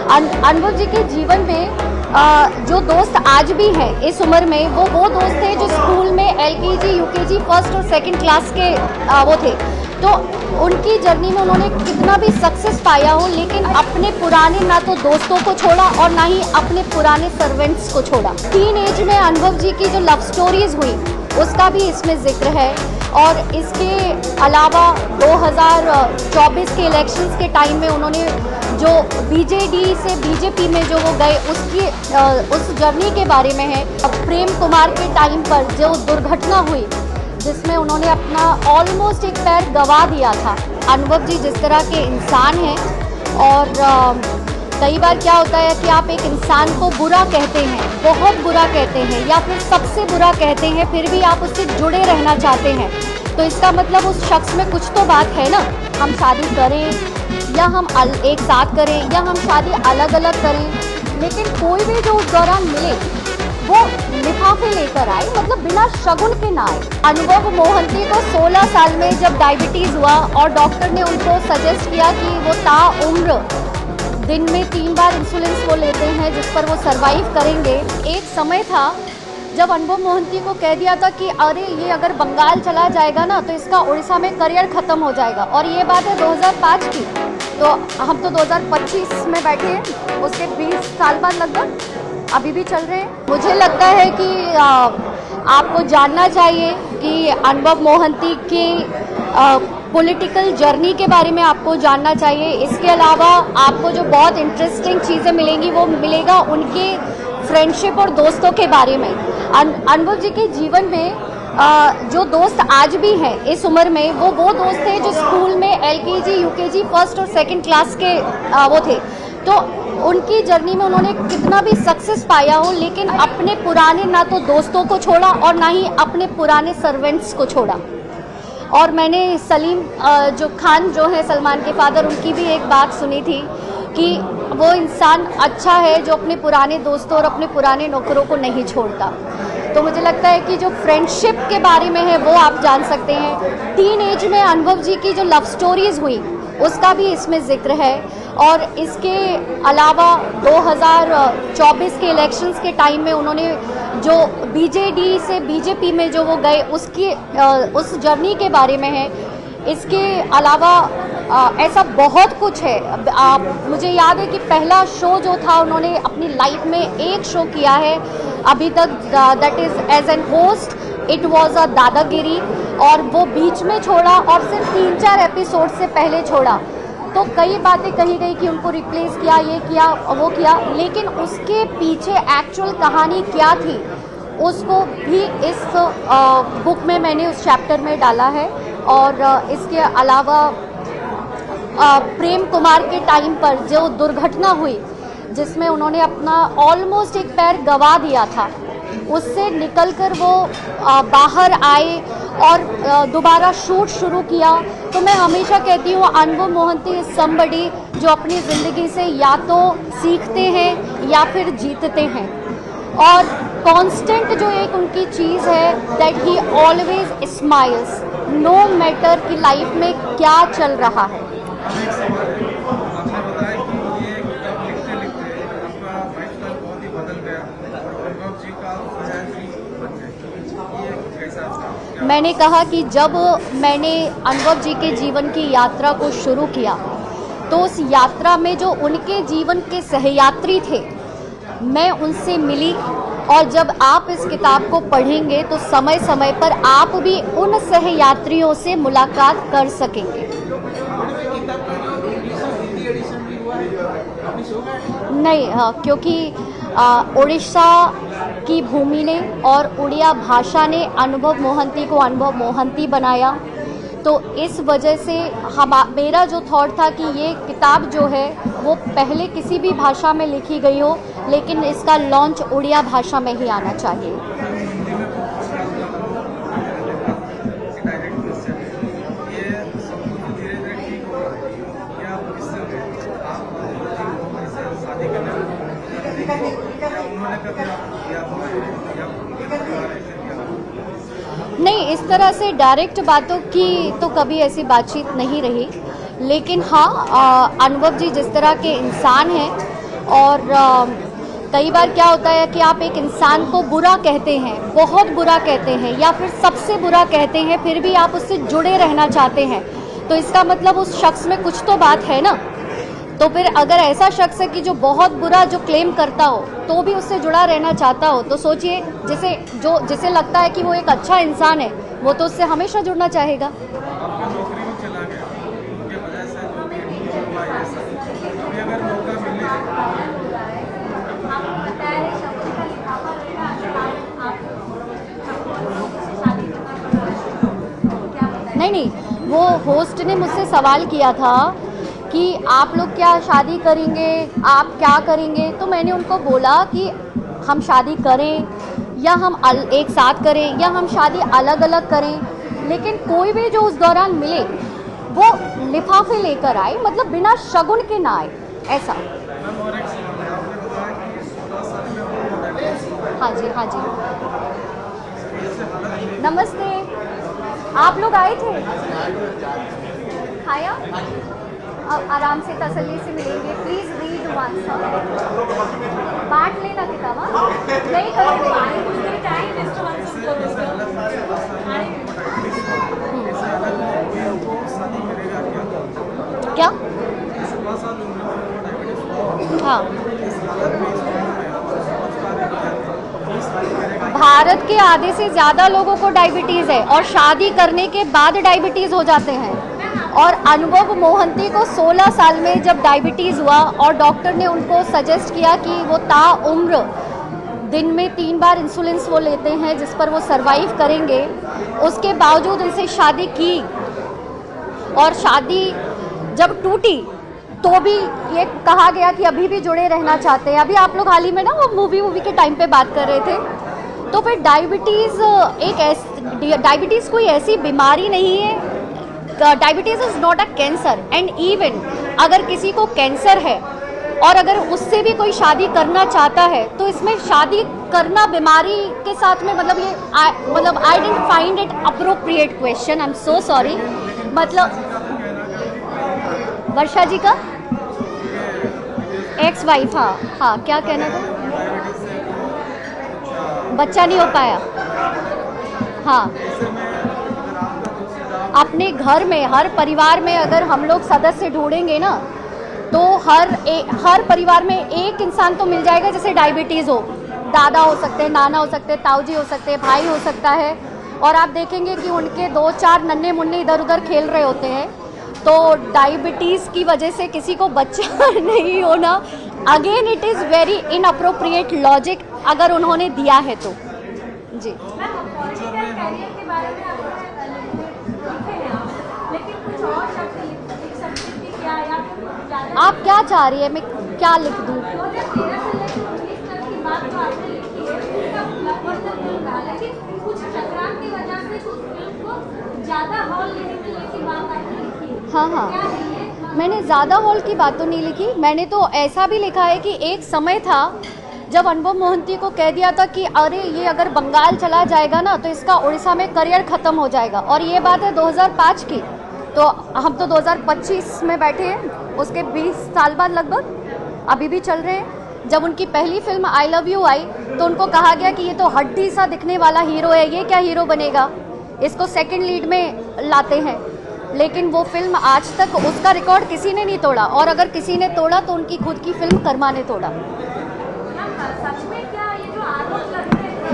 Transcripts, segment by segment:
अनुभव जी के जीवन में जो दोस्त आज भी हैं इस उम्र में, वो दोस्त थे जो स्कूल में एलकेजी, यूकेजी, फर्स्ट और सेकंड क्लास के वो थे। तो उनकी जर्नी में उन्होंने कितना भी सक्सेस पाया हो, लेकिन अपने पुराने ना तो दोस्तों को छोड़ा और ना ही अपने पुराने सर्वेंट्स को छोड़ा। टीन एज में अनुभव जी की जो लव स्टोरीज हुई उसका भी इसमें जिक्र है। और इसके अलावा 2024 के इलेक्शंस के टाइम में उन्होंने जो बीजेडी से बीजेपी में जो वो गए उस जर्नी के बारे में है। प्रेम कुमार के टाइम पर जो दुर्घटना हुई जिसमें उन्होंने अपना ऑलमोस्ट एक पैर गंवा दिया था। अनुभव जी जिस तरह के इंसान हैं, और कई बार क्या होता है कि आप एक इंसान को बुरा कहते हैं, बहुत बुरा कहते हैं या फिर सबसे बुरा कहते हैं, फिर भी आप उससे जुड़े रहना चाहते हैं, तो इसका मतलब उस शख्स में कुछ तो बात है ना। हम शादी करें या हम एक साथ करें या हम शादी अलग अलग करें, लेकिन कोई भी जो उस दौरान मिले वो लिफाफे लेकर आए, मतलब बिना शगुन के ना आए। अनुभव मोहंती को 16 साल में जब डायबिटीज़ हुआ और डॉक्टर ने उनको सजेस्ट किया कि वो ताउम्र दिन में 3 बार इंसुलिन वो लेते हैं जिस पर वो सरवाइव करेंगे। एक समय था जब अनुभव मोहंती को कह दिया था कि अरे ये अगर बंगाल चला जाएगा ना तो इसका उड़ीसा में करियर ख़त्म हो जाएगा, और ये बात है 2005 की। तो हम तो 2025 में बैठे हैं, उसके 20 साल बाद लगभग अभी भी चल रहे हैं। मुझे लगता है कि आपको जानना चाहिए कि अनुभव मोहंती की पॉलिटिकल जर्नी के बारे में आपको जानना चाहिए। इसके अलावा आपको जो बहुत इंटरेस्टिंग चीज़ें मिलेंगी वो मिलेगा उनके फ्रेंडशिप और दोस्तों के बारे में। अनुभव जी के जीवन में जो दोस्त आज भी हैं इस उम्र में, वो दोस्त थे जो स्कूल में एलकेजी, यूकेजी, फर्स्ट और सेकंड क्लास के वो थे। तो उनकी जर्नी में उन्होंने कितना भी सक्सेस पाया हो, लेकिन अपने पुराने ना तो दोस्तों को छोड़ा और ना ही अपने पुराने सर्वेंट्स को छोड़ा। और मैंने सलीम जो खान जो है सलमान के फादर, उनकी भी एक बात सुनी थी कि वो इंसान अच्छा है जो अपने पुराने दोस्तों और अपने पुराने नौकरों को नहीं छोड़ता। तो मुझे लगता है कि जो फ्रेंडशिप के बारे में है वो आप जान सकते हैं। टीन एज में अनुभव जी की जो लव स्टोरीज हुई उसका भी इसमें जिक्र है। और इसके अलावा 2024 के इलेक्शंस के टाइम में उन्होंने जो बीजेडी से बीजेपी में जो वो गए उस जर्नी के बारे में है। इसके अलावा ऐसा बहुत कुछ है। मुझे याद है कि पहला शो जो था उन्होंने अपनी लाइफ में एक शो किया है अभी तक, that is as an host, it was a दादागिरी, और वो बीच में छोड़ा और सिर्फ 3-4 एपिसोड से पहले छोड़ा। तो कई बातें कही गई कि उनको रिप्लेस किया, ये किया, वो किया, लेकिन उसके पीछे एक्चुअल कहानी क्या थी उसको भी इस बुक में मैंने उस चैप्टर में डाला है। और इसके अलावा प्रेम कुमार के टाइम पर जो दुर्घटना हुई जिसमें उन्होंने अपना ऑलमोस्ट एक पैर गंवा दिया था, उससे निकलकर वो बाहर आए और दोबारा शूट शुरू किया। तो मैं हमेशा कहती हूँ अनुभव मोहंती इज समबडी जो अपनी ज़िंदगी से या तो सीखते हैं या फिर जीतते हैं। और कांस्टेंट जो एक उनकी चीज़ है that he always smiles, no matter कि लाइफ में क्या चल रहा है। मैंने कहा कि जब मैंने अनुभव जी के जीवन की यात्रा को शुरू किया तो उस यात्रा में जो उनके जीवन के सहयात्री थे मैं उनसे मिली, और जब आप इस किताब को पढ़ेंगे तो समय समय पर आप भी उन सहयात्रियों से मुलाकात कर सकेंगे। नहीं, हाँ, क्योंकि उड़ीसा की भूमि ने और उड़िया भाषा ने अनुभव मोहंती को अनुभव मोहंती बनाया। तो इस वजह से मेरा जो थॉट था कि ये किताब जो है वो पहले किसी भी भाषा में लिखी गई हो, लेकिन इसका लॉन्च उड़िया भाषा में ही आना चाहिए। नहीं, इस तरह से डायरेक्ट बातों की तो कभी ऐसी बातचीत नहीं रही, लेकिन हाँ, अनुभव जी जिस तरह के इंसान हैं और कई बार क्या होता है कि आप एक इंसान को बुरा कहते हैं, बहुत बुरा कहते हैं या फिर सबसे बुरा कहते हैं, फिर भी आप उससे जुड़े रहना चाहते हैं, तो इसका मतलब उस शख्स में कुछ तो बात है ना। तो फिर अगर ऐसा शख्स है कि जो बहुत बुरा जो क्लेम करता हो तो भी उससे जुड़ा रहना चाहता हो, तो सोचिए जिसे लगता है कि वो एक अच्छा इंसान है, वो तो उससे हमेशा जुड़ना चाहेगा। नहीं, वो होस्ट ने मुझसे सवाल किया था कि आप लोग क्या शादी करेंगे, आप क्या करेंगे, तो मैंने उनको बोला कि हम शादी करें या हम एक साथ करें या हम शादी अलग अलग करें, लेकिन कोई भी जो उस दौरान मिले वो लिफाफे लेकर आए, मतलब बिना शगुन के ना आए, ऐसा। हाँ जी, हाँ जी, नमस्ते। आप लोग आए थे, खाया? अब आराम से तसल्ली से मिलेंगे। प्लीज़ रीड वन बांट लेना किताब, नहीं क्या? हाँ, भारत के आधे से ज़्यादा लोगों को डायबिटीज़ है और शादी करने के बाद डायबिटीज़ हो जाते हैं। और अनुभव मोहंती को 16 साल में जब डायबिटीज़ हुआ और डॉक्टर ने उनको सजेस्ट किया कि वो ताउम्र दिन में 3 बार इंसुलिन वो लेते हैं जिस पर वो सरवाइव करेंगे, उसके बावजूद उनसे शादी की और शादी जब टूटी तो भी ये कहा गया कि अभी भी जुड़े रहना चाहते हैं। अभी आप लोग हाल ही में ना वो मूवी के टाइम पे बात कर रहे थे, तो फिर डायबिटीज़ कोई ऐसी बीमारी नहीं है। Diabetes is not a cancer, and even अगर किसी को कैंसर है और अगर उससे भी कोई शादी करना चाहता है तो इसमें शादी करना बीमारी के साथ में मतलब I don't find it appropriate question, I am so sorry. मतलब वर्षा जी का एक्स वाइफ, हाँ क्या कहना था? बच्चा नहीं हो पाया। हाँ, अपने घर में हर परिवार में अगर हम लोग सदस्य ढूंढेंगे ना तो हर परिवार में एक इंसान तो मिल जाएगा जिसे डायबिटीज़ हो। दादा हो सकते हैं, नाना हो सकते हैं, ताऊजी हो सकते हैं, भाई हो सकता है, और आप देखेंगे कि उनके 2-4 नन्हे मुन्ने इधर उधर खेल रहे होते हैं। तो डायबिटीज़ की वजह से किसी को बच्चा नहीं होना, again it is very inappropriate logic अगर उन्होंने दिया है तो। जी, आप क्या चाह रही है, मैं क्या लिख दूँ? हाँ, मैंने ज़्यादा हॉल की बात तो नहीं लिखी, मैंने तो ऐसा भी लिखा है कि एक समय था जब अनुभव मोहंती को कह दिया था कि अरे ये अगर बंगाल चला जाएगा ना तो इसका उड़ीसा में करियर ख़त्म हो जाएगा, और ये बात है 2005 की, तो हम तो 2025 में बैठे हैं, उसके 20 साल बाद लगभग अभी भी चल रहे हैं। जब उनकी पहली फिल्म आई लव यू आई तो उनको कहा गया कि ये तो हड्डी सा दिखने वाला हीरो है, ये क्या हीरो बनेगा, इसको सेकंड लीड में लाते हैं। लेकिन वो फिल्म आज तक उसका रिकॉर्ड किसी ने नहीं तोड़ा, और अगर किसी ने तोड़ा तो उनकी खुद की फिल्म कर्मा ने तोड़ा।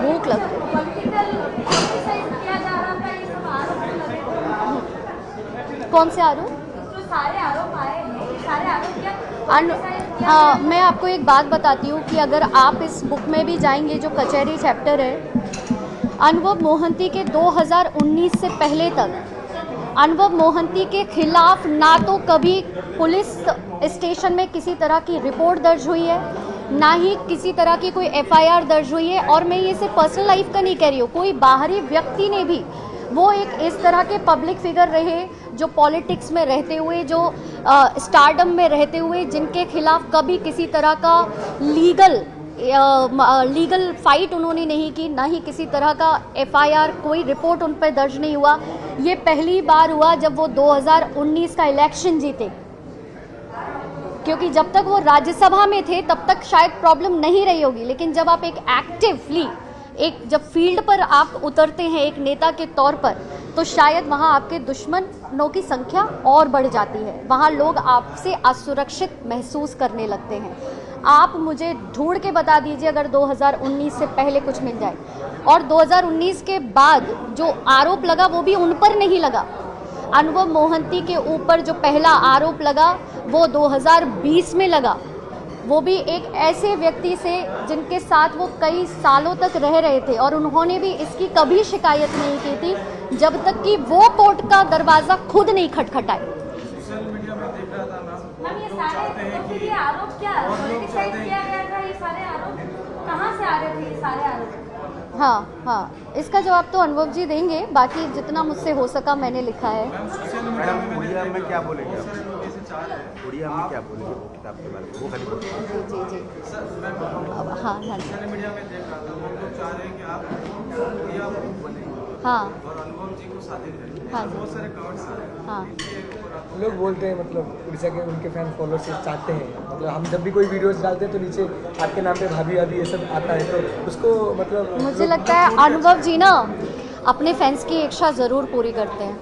भूख लग रही, कौन से आरोप? मैं आपको एक बात बताती हूँ कि अगर आप इस बुक में भी जाएंगे, जो कचहरी चैप्टर है, अनुभव मोहंती के 2019 से पहले तक अनुभव मोहंती के खिलाफ ना तो कभी पुलिस स्टेशन में किसी तरह की रिपोर्ट दर्ज हुई है, ना ही किसी तरह की कोई एफआईआर दर्ज हुई है। और मैं ये सिर्फ पर्सनल लाइफ का नहीं कह रही हूँ, कोई बाहरी व्यक्ति ने भी, वो एक इस तरह के पब्लिक फिगर रहे जो पॉलिटिक्स में रहते हुए, जो स्टारडम में रहते हुए, जिनके खिलाफ कभी किसी तरह का लीगल फाइट उन्होंने नहीं की, ना ही किसी तरह का एफआईआर, कोई रिपोर्ट उन पर दर्ज नहीं हुआ। ये पहली बार हुआ जब वो 2019 का इलेक्शन जीते। क्योंकि जब तक वो राज्यसभा में थे तब तक शायद प्रॉब्लम नहीं रही होगी, लेकिन जब आप एक एक्टिवली जब फील्ड पर आप उतरते हैं एक नेता के तौर पर, तो शायद वहाँ आपके दुश्मनों की संख्या और बढ़ जाती है, वहाँ लोग आपसे असुरक्षित महसूस करने लगते हैं। आप मुझे ढूंढ के बता दीजिए अगर 2019 से पहले कुछ मिल जाए, और 2019 के बाद जो आरोप लगा वो भी उन पर नहीं लगा। अनुभव मोहंती के ऊपर जो पहला आरोप लगा वो 2020 में लगा, वो भी एक ऐसे व्यक्ति से जिनके साथ वो कई सालों तक रह रहे थे, और उन्होंने भी इसकी कभी शिकायत नहीं की थी जब तक कि वो कोर्ट का दरवाज़ा खुद नहीं खटखटाए। सोशल मीडिया में देख रहा था ना, ये सारे तो फिर ये आरोप क्या पॉलिटिसाइज किया गया था, ये सारे आरोप कहाँ से आ रहे थे, ये सारे आरोप? हाँ, इसका जवाब तो अनुभव जी देंगे, बाकी जितना मुझसे हो सका मैंने लिखा है। मैडम उड़िया में क्या बोलेंगे आप? उड़िया में क्या बोलेंगे वो किताब के बारे में, वो खाली बोलेंगे। जी सर मैं बताऊँ, हाँ सोशल मीडिया में देख रहा था, वो लोग चाह रहे हैं कि आप उड़िया बने हाँ और अनुभव जी को शादी करें। हाँ बहुत सारे कमेंट्स आ रहे हैं। हाँ लोग बोलते हैं मतलब उड़ीसा के उनके फैन फॉलोअर्स चाहते हैं, मतलब हम जब भी कोई वीडियोस डालते हैं तो नीचे आपके नाम पे भाभी भाभी ये सब आता है, तो उसको मतलब मुझे लगता है अनुभव जी ना अपने फैंस की इच्छा ज़रूर पूरी करते हैं।